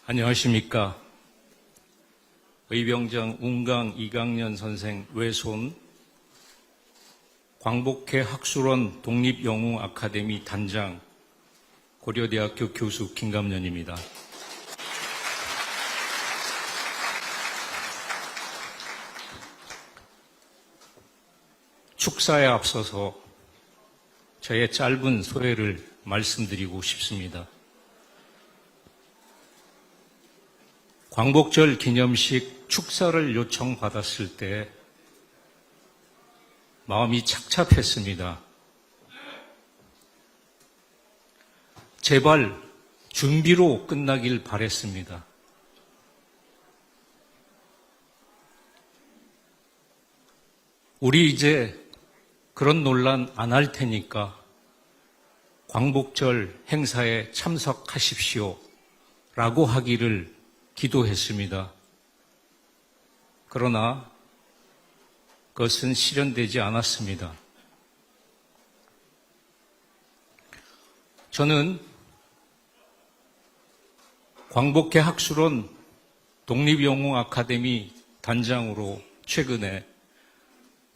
안녕하십니까. 의병장 운강 이강년 선생 외손, 광복회 학술원 독립영웅아카데미 단장, 고려대학교 교수 김감년입니다. 축사에 앞서서 저의 짧은 소회를 말씀드리고 싶습니다. 광복절 기념식 축사를 요청받았을 때 마음이 착잡했습니다. 제발 준비로 끝나길 바랬습니다. 우리 이제 그런 논란 안 할 테니까 광복절 행사에 참석하십시오 라고 하기를 기도했습니다. 그러나 그것은 실현되지 않았습니다. 저는 광복회 학술원 독립영웅아카데미 단장으로 최근에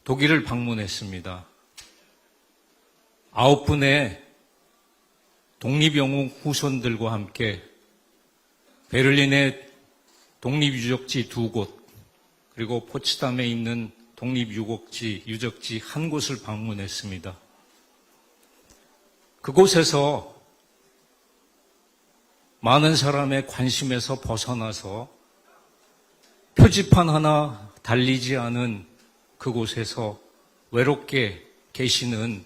독일을 방문했습니다. 9분의 독립영웅 후손들과 함께 베를린의 독립유적지 2곳, 그리고 포츠담에 있는 독립유적지 한 곳을 방문했습니다. 그곳에서 많은 사람의 관심에서 벗어나서 표지판 하나 달리지 않은 그곳에서 외롭게 계시는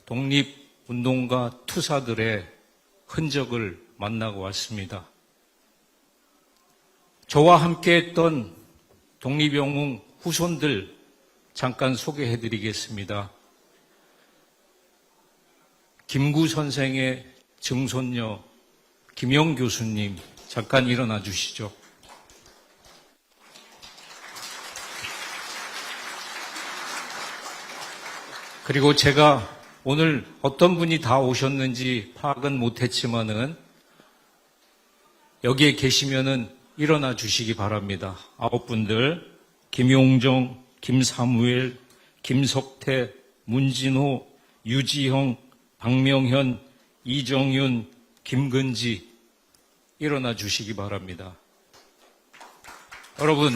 독립운동가 투사들의 흔적을 만나고 왔습니다. 저와 함께했던 독립영웅 후손들 잠깐 소개해드리겠습니다. 김구 선생의 증손녀 김영 교수님, 잠깐 일어나 주시죠. 그리고 제가 오늘 어떤 분이 다 오셨는지 파악은 못했지만은 여기에 계시면은 일어나 주시기 바랍니다. 9분들, 김용정, 김사무엘, 김석태, 문진호, 유지형, 박명현, 이정윤, 김근지 일어나 주시기 바랍니다. 여러분,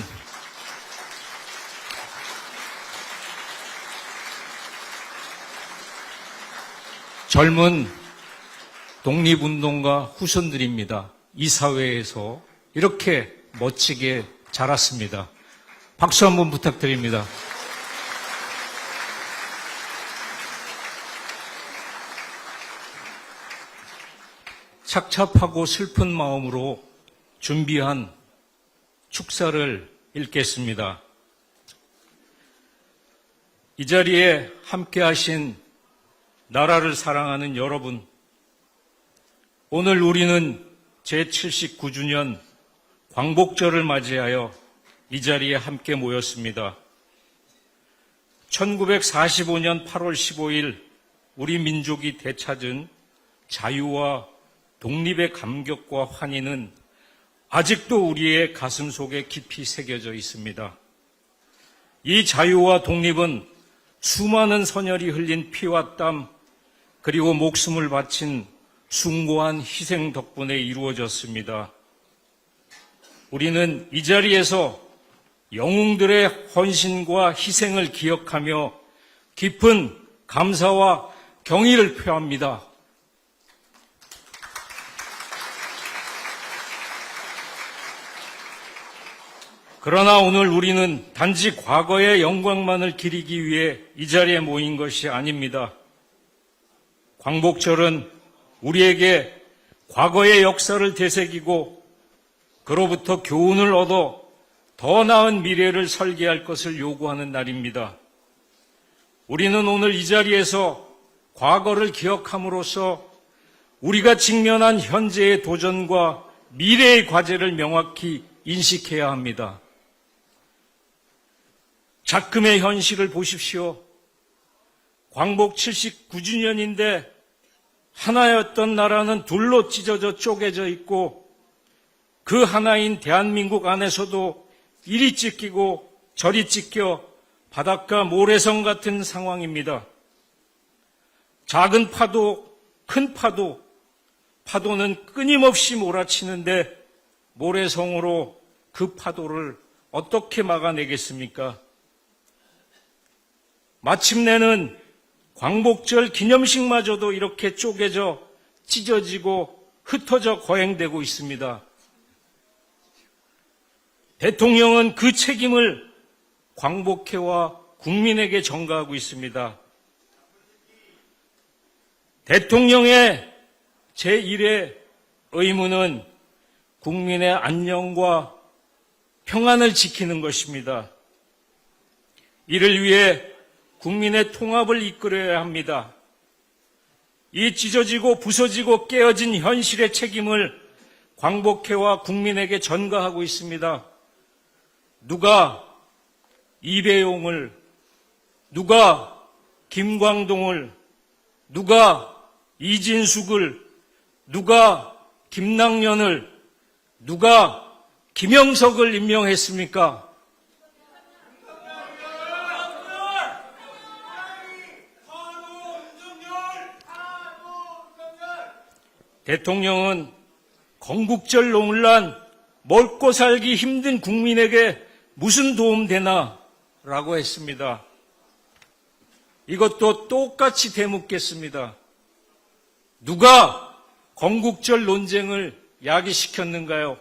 젊은 독립운동가 후손들입니다. 이 사회에서 이렇게 멋지게 자랐습니다. 박수 한번 부탁드립니다. 착잡하고 슬픈 마음으로 준비한 축사를 읽겠습니다. 이 자리에 함께하신 나라를 사랑하는 여러분, 오늘 우리는 제79주년 광복절을 맞이하여 이 자리에 함께 모였습니다. 1945년 8월 15일 우리 민족이 되찾은 자유와 독립의 감격과 환희는 아직도 우리의 가슴 속에 깊이 새겨져 있습니다. 이 자유와 독립은 수많은 선열이 흘린 피와 땀 그리고 목숨을 바친 숭고한 희생 덕분에 이루어졌습니다. 우리는 이 자리에서 영웅들의 헌신과 희생을 기억하며 깊은 감사와 경의를 표합니다. 그러나 오늘 우리는 단지 과거의 영광만을 기리기 위해 이 자리에 모인 것이 아닙니다. 광복절은 우리에게 과거의 역사를 되새기고 그로부터 교훈을 얻어 더 나은 미래를 설계할 것을 요구하는 날입니다. 우리는 오늘 이 자리에서 과거를 기억함으로써 우리가 직면한 현재의 도전과 미래의 과제를 명확히 인식해야 합니다. 작금의 현실을 보십시오. 광복 79주년인데 하나였던 나라는 둘로 찢어져 쪼개져 있고 그 하나인 대한민국 안에서도 이리 찢기고 저리 찢겨 바닷가 모래성 같은 상황입니다. 작은 파도, 큰 파도, 파도는 끊임없이 몰아치는데 모래성으로 그 파도를 어떻게 막아내겠습니까? 마침내는 광복절 기념식마저도 이렇게 쪼개져 찢어지고 흩어져 거행되고 있습니다. 대통령은 그 책임을 광복회와 국민에게 전가하고 있습니다. 대통령의 제1의 의무는 국민의 안녕과 평안을 지키는 것입니다. 이를 위해 국민의 통합을 이끌어야 합니다. 이 찢어지고 부서지고 깨어진 현실의 책임을 광복회와 국민에게 전가하고 있습니다. 누가 이배용을, 누가 김광동을, 누가 이진숙을, 누가 김낭년을, 누가 김영석을 임명했습니까? 대통령은 건국절 논란, 먹고 살기 힘든 국민에게 무슨 도움 되나? 라고 했습니다. 이것도 똑같이 되묻겠습니다. 누가 건국절 논쟁을 야기시켰는가요?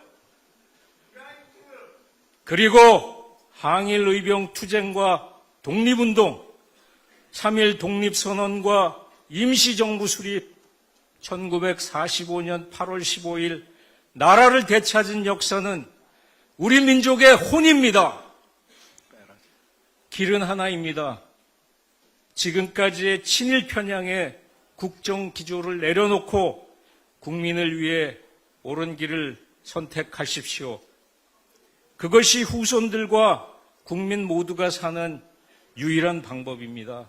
그리고 항일 의병 투쟁과 독립운동, 3.1 독립선언과 임시정부 수립, 1945년 8월 15일 나라를 되찾은 역사는 우리 민족의 혼입니다. 길은 하나입니다. 지금까지의 친일 편향의 국정 기조를 내려놓고 국민을 위해 옳은 길을 선택하십시오. 그것이 후손들과 국민 모두가 사는 유일한 방법입니다.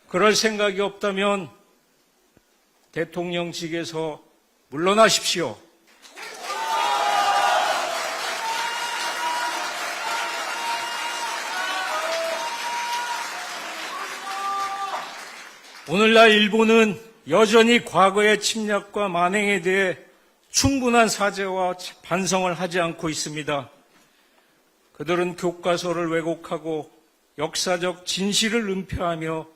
그럴 생각이 없다면 대통령직에서 물러나십시오. 오늘날 일본은 여전히 과거의 침략과 만행에 대해 충분한 사죄와 반성을 하지 않고 있습니다. 그들은 교과서를 왜곡하고 역사적 진실을 은폐하며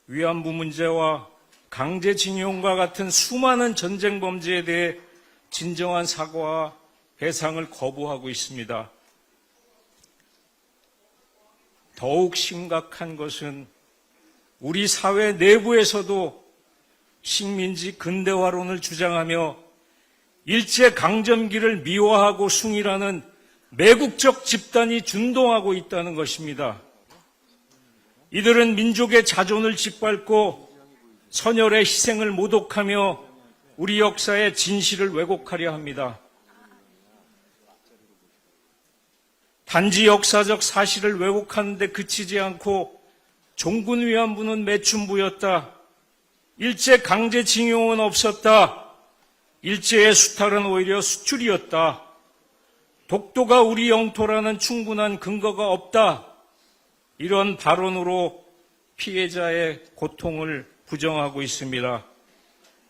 위안부 문제와 강제징용과 같은 수많은 전쟁 범죄에 대해 진정한 사과와 배상을 거부하고 있습니다. 더욱 심각한 것은 우리 사회 내부에서도 식민지 근대화론을 주장하며 일제강점기를 미화하고 숭일하는 매국적 집단이 준동하고 있다는 것입니다. 이들은 민족의 자존을 짓밟고 선열의 희생을 모독하며 우리 역사의 진실을 왜곡하려 합니다. 단지 역사적 사실을 왜곡하는 데 그치지 않고 종군 위안부는 매춘부였다. 일제 강제징용은 없었다. 일제의 수탈은 오히려 수출이었다. 독도가 우리 영토라는 충분한 근거가 없다. 이런 발언으로 피해자의 고통을 부정하고 있습니다.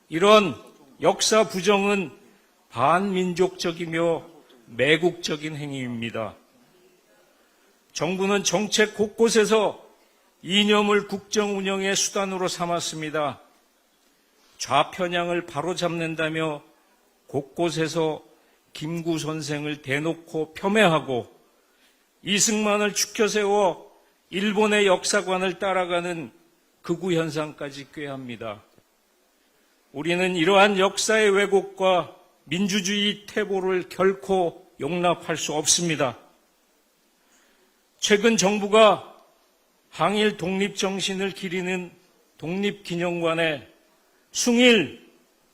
이런 역사 부정은 반민족적이며 매국적인 행위입니다. 정부는 정책 곳곳에서 이념을 국정 운영의 수단으로 삼았습니다. 좌편향을 바로잡는다며 곳곳에서 김구 선생을 대놓고 폄훼하고 이승만을 추켜세워 일본의 역사관을 따라가는 극우 현상까지 꾀합니다. 우리는 이러한 역사의 왜곡과 민주주의 퇴보를 결코 용납할 수 없습니다. 최근 정부가 항일 독립정신을 기리는 독립기념관에 숭일,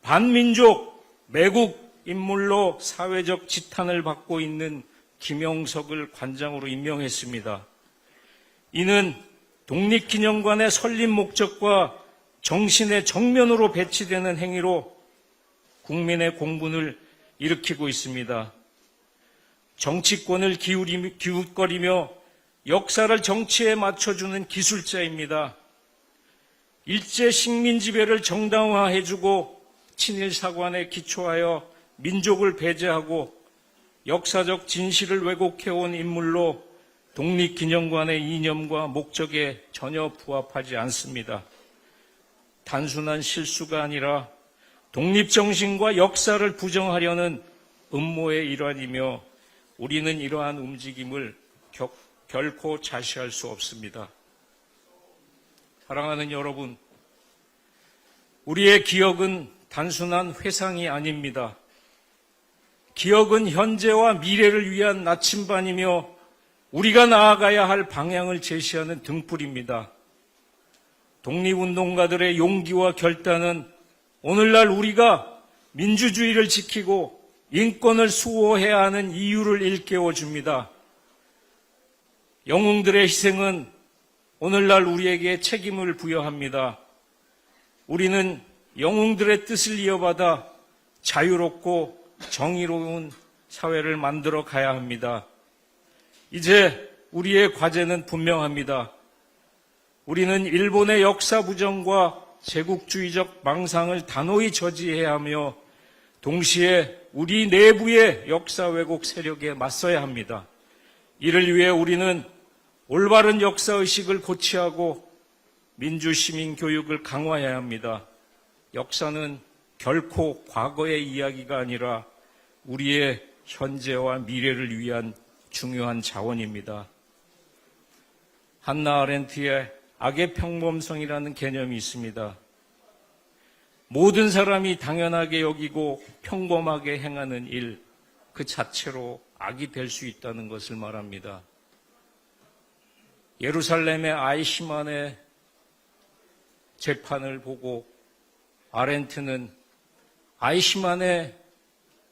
반민족, 매국 인물로 사회적 지탄을 받고 있는 김영석을 관장으로 임명했습니다. 이는 독립기념관의 설립 목적과 정신의 정면으로 배치되는 행위로 국민의 공분을 일으키고 있습니다. 정치권을 기웃거리며 역사를 정치에 맞춰주는 기술자입니다. 일제 식민 지배를 정당화해주고 친일 사관에 기초하여 민족을 배제하고 역사적 진실을 왜곡해온 인물로 독립기념관의 이념과 목적에 전혀 부합하지 않습니다. 단순한 실수가 아니라 독립정신과 역사를 부정하려는 음모의 일환이며 우리는 이러한 움직임을 결코 자시할 수 없습니다. 사랑하는 여러분, 우리의 기억은 단순한 회상이 아닙니다. 기억은 현재와 미래를 위한 나침반이며 우리가 나아가야 할 방향을 제시하는 등불입니다. 독립운동가들의 용기와 결단은 오늘날 우리가 민주주의를 지키고 인권을 수호해야 하는 이유를 일깨워 줍니다. 영웅들의 희생은 오늘날 우리에게 책임을 부여합니다. 우리는 영웅들의 뜻을 이어받아 자유롭고 정의로운 사회를 만들어 가야 합니다. 이제 우리의 과제는 분명합니다. 우리는 일본의 역사 부정과 제국주의적 망상을 단호히 저지해야 하며 동시에 우리 내부의 역사 왜곡 세력에 맞서야 합니다. 이를 위해 우리는 올바른 역사의식을 고취하고 민주시민 교육을 강화해야 합니다. 역사는 결코 과거의 이야기가 아니라 우리의 현재와 미래를 위한 중요한 자원입니다. 한나 아렌트의 악의 평범성이라는 개념이 있습니다. 모든 사람이 당연하게 여기고 평범하게 행하는 일 그 자체로 악이 될 수 있다는 것을 말합니다. 예루살렘의 아이시만의 재판을 보고 아렌트는 아이시만의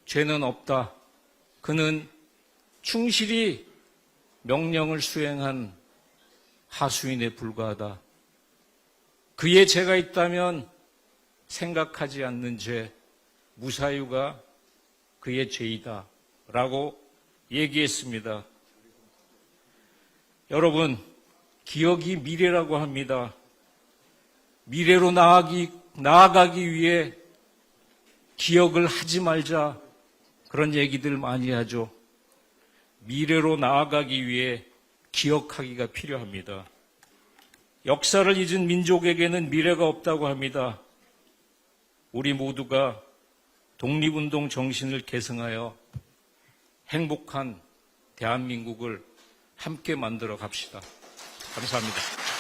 죄는 없다. 그는 충실히 명령을 수행한 하수인에 불과하다. 그의 죄가 있다면 생각하지 않는 죄, 무사유가 그의 죄이다. 라고 얘기했습니다. 여러분, 기억이 미래라고 합니다. 미래로 나아가기 위해 기억을 하지 말자. 그런 얘기들 많이 하죠. 미래로 나아가기 위해 기억하기가 필요합니다. 역사를 잊은 민족에게는 미래가 없다고 합니다. 우리 모두가 독립운동 정신을 계승하여 행복한 대한민국을 함께 만들어 갑시다. 감사합니다.